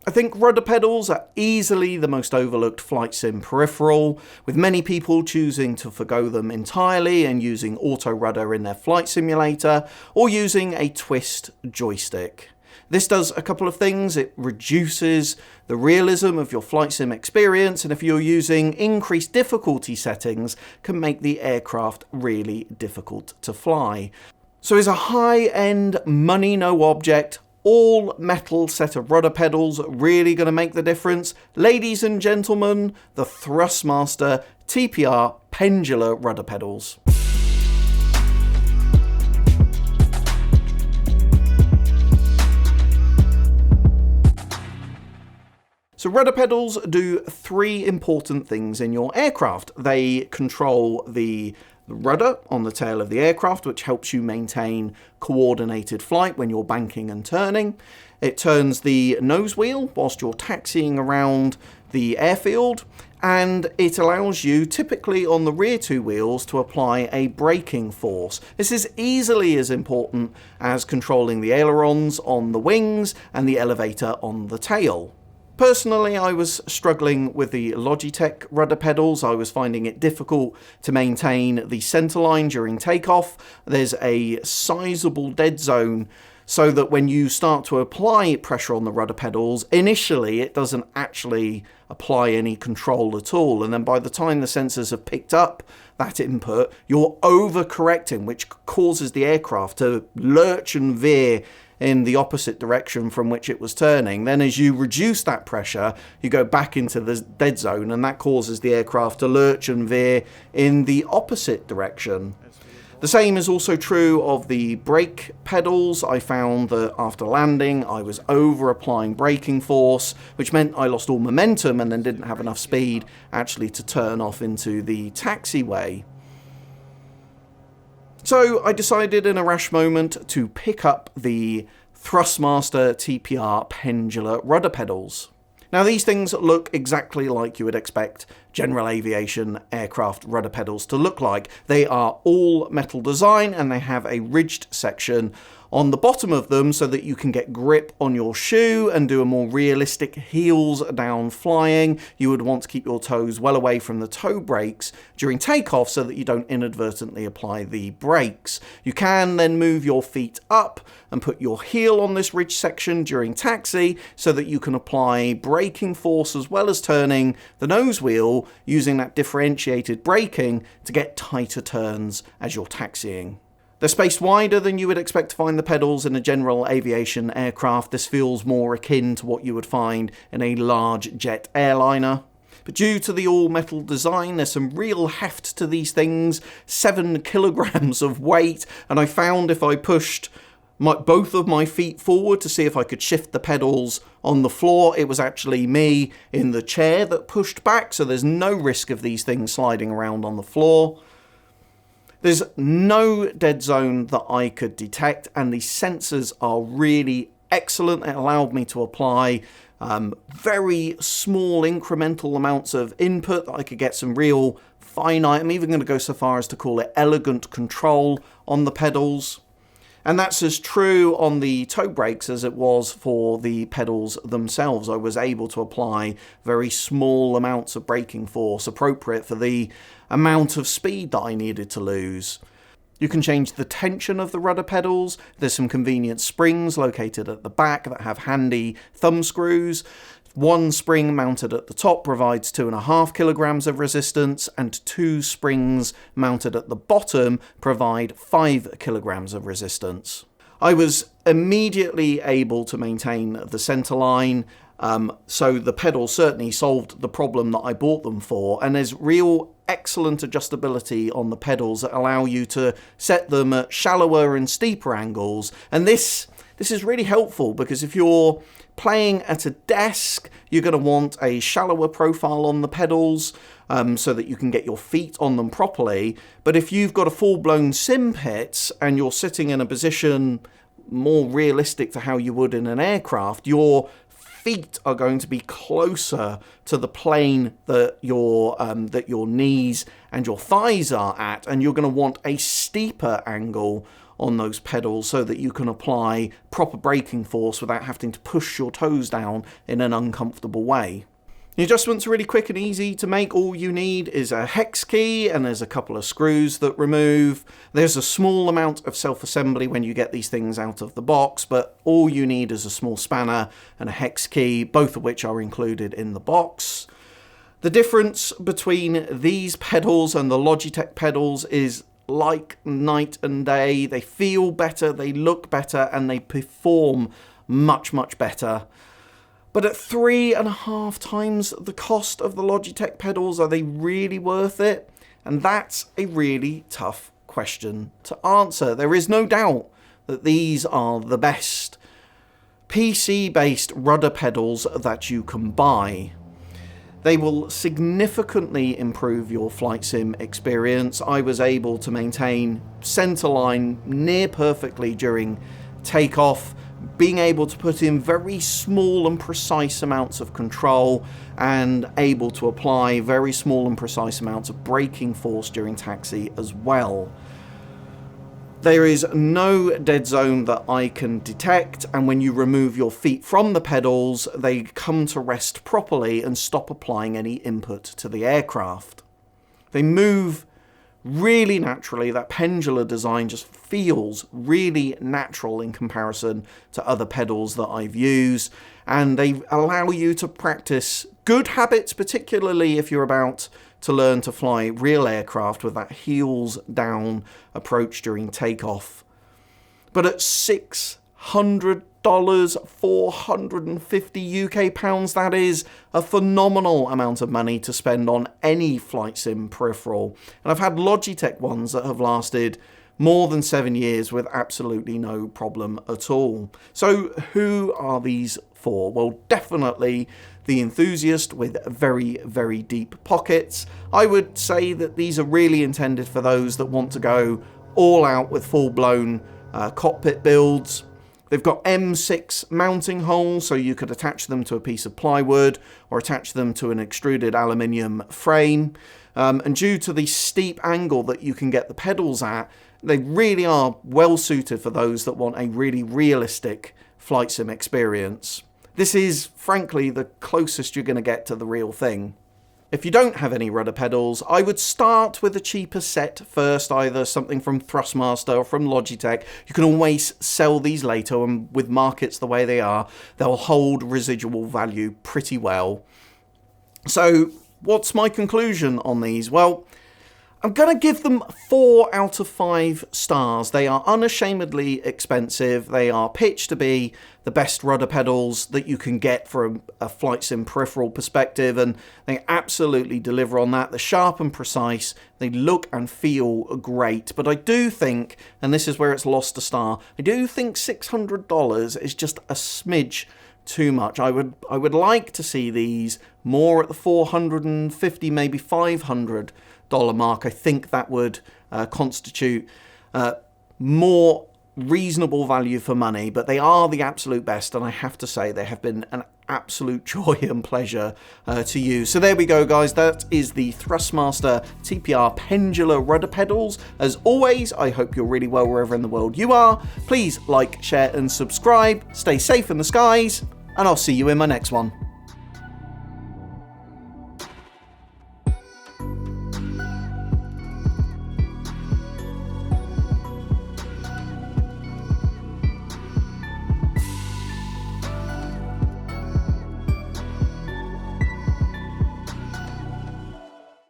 I think rudder pedals are easily the most overlooked flight sim peripheral, with many people choosing to forgo them entirely and using auto rudder in their flight simulator, or using a twist joystick. This does a couple of things. It reduces the realism of your flight sim experience, and if you're using increased difficulty settings, can make the aircraft really difficult to fly. So is a high-end, money-no-object, all-metal set of rudder pedals really going to make the difference? Ladies and gentlemen, the Thurstmaster TPR Pendular Rudder Pedals. So rudder pedals do three important things in your aircraft. They control the rudder on the tail of the aircraft, which helps you maintain coordinated flight when you're banking and turning. It turns the nose wheel whilst you're taxiing around the airfield, and it allows you, typically on the rear two wheels, to apply a braking force. This is easily as important as controlling the ailerons on the wings and the elevator on the tail. Personally, I was struggling with the Logitech rudder pedals. I was finding it difficult to maintain the centerline during takeoff. There's a sizable dead zone, so that when you start to apply pressure on the rudder pedals, initially it doesn't actually apply any control at all. And then by the time the sensors have picked up that input, you're overcorrecting, which causes the aircraft to lurch and veer in the opposite direction from which it was turning. Then as you reduce that pressure, you go back into the dead zone, and that causes the aircraft to lurch and veer in the opposite direction. The same is also true of the brake pedals. I found that after landing, I was over-applying braking force, which meant I lost all momentum and then didn't have enough speed actually to turn off into the taxiway. So I decided in a rash moment to pick up the Thurstmaster TPR Pendular Rudder Pedals. Now these things look exactly like you would expect general aviation aircraft rudder pedals to look like. They are all metal design, and they have a ridged section on the bottom of them so that you can get grip on your shoe and do a more realistic heels down flying. You would want to keep your toes well away from the toe brakes during takeoff so that you don't inadvertently apply the brakes. You can then move your feet up and put your heel on this ridge section during taxi so that you can apply braking force as well as turning the nose wheel using that differentiated braking to get tighter turns as you're taxiing. They're spaced wider than you would expect to find the pedals in a general aviation aircraft. This feels more akin to what you would find in a large jet airliner. But due to the all-metal design, there's some real heft to these things, 7 kilograms of weight, and I found if I pushed both of my feet forward to see if I could shift the pedals on the floor, it was actually me in the chair that pushed back, so there's no risk of these things sliding around on the floor. There's no dead zone that I could detect, and the sensors are really excellent. It allowed me to apply very small incremental amounts of input that I could get some real finite, I'm even going to go so far as to call it elegant control on the pedals. And that's as true on the toe brakes as it was for the pedals themselves. I was able to apply very small amounts of braking force appropriate for the amount of speed that I needed to lose. You can change the tension of the rudder pedals. There's some convenient springs located at the back that have handy thumb screws. One spring mounted at the top provides 2.5 kilograms of resistance, and 2 springs mounted at the bottom provide 5 kilograms of resistance. I was immediately able to maintain the centerline, so the pedals certainly solved the problem that I bought them for, and there's real excellent adjustability on the pedals that allow you to set them at shallower and steeper angles, and this is really helpful because if you're playing at a desk, you're going to want a shallower profile on the pedals so that you can get your feet on them properly. But if you've got a full-blown sim pit and you're sitting in a position more realistic to how you would in an aircraft, your feet are going to be closer to the plane that your knees and your thighs are at, and you're going to want a steeper angle on those pedals so that you can apply proper braking force without having to push your toes down in an uncomfortable way. The adjustments are really quick and easy to make. All you need is a hex key and there's a couple of screws that remove. There's a small amount of self-assembly when you get these things out of the box, but all you need is a small spanner and a hex key, both of which are included in the box. The difference between these pedals and the Logitech pedals is like night and day. They feel better, they look better, and they perform much, much better. But at 3.5 times the cost of the Logitech pedals, are they really worth it? And that's a really tough question to answer. There is no doubt that these are the best PC-based rudder pedals that you can buy. They will significantly improve your flight sim experience. I was able to maintain centerline near perfectly during takeoff, being able to put in very small and precise amounts of control and able to apply very small and precise amounts of braking force during taxi as well. There is no dead zone that I can detect, and when you remove your feet from the pedals, they come to rest properly and stop applying any input to the aircraft. They move really naturally. That pendular design just feels really natural in comparison to other pedals that I've used, and they allow you to practice good habits, particularly if you're about to learn to fly real aircraft with that heels down approach during takeoff. But at $600, 450 UK pounds, that is a phenomenal amount of money to spend on any flight sim peripheral. And I've had Logitech ones that have lasted more than 7 years with absolutely no problem at all. So who are these for? Well, definitely the enthusiast with very, very deep pockets. I would say that these are really intended for those that want to go all out with full-blown cockpit builds. They've got M6 mounting holes, so you could attach them to a piece of plywood or attach them to an extruded aluminium frame. And due to the steep angle that you can get the pedals at, they really are well suited for those that want a really realistic flight sim experience. This is, frankly, the closest you're going to get to the real thing. If you don't have any rudder pedals, I would start with a cheaper set first, either something from Thurstmaster or from Logitech. You can always sell these later, and with markets the way they are, they'll hold residual value pretty well. So, what's my conclusion on these? Well, I'm going to give them 4 out of 5 stars. They are unashamedly expensive. They are pitched to be the best rudder pedals that you can get from a flight sim peripheral perspective, and they absolutely deliver on that. They're sharp and precise. They look and feel great. But I do think, and this is where it's lost a star, I do think $600 is just a smidge too much. I would like to see these more at the $450, maybe $500 mark. I think that would constitute more reasonable value for money, but they are the absolute best, and I have to say they have been an absolute joy and pleasure to use. So there we go, guys. That is the Thurstmaster TPR Pendular Rudder Pedals. As always, I hope you're really well wherever in the world you are. Please like, share and subscribe. Stay safe in the skies, and I'll see you in my next one.